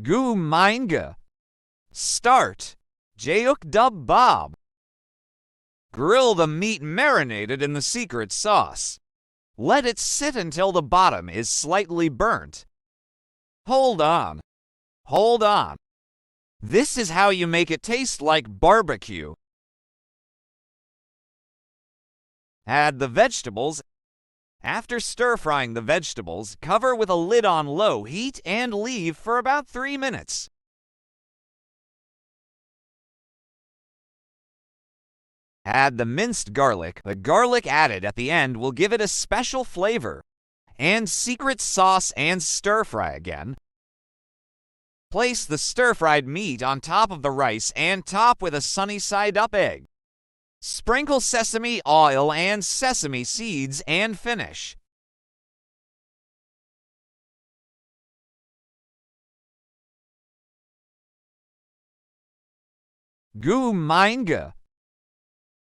Gu Mainga. Start. Jeyuk Grill the meat marinated in the secret sauce. Let it sit until the bottom is slightly burnt. Hold on. Hold on. This is how you make it taste like barbecue. Add the vegetables. After stir-frying the vegetables, cover with a lid on low heat and leave for about 3 minutes. Add the minced garlic. The garlic added at the end will give it a special flavor. And secret sauce and stir-fry again. Place the stir-fried meat on top of the rice and top with a sunny-side-up egg. Sprinkle sesame oil and sesame seeds and finish. Gu Mainga.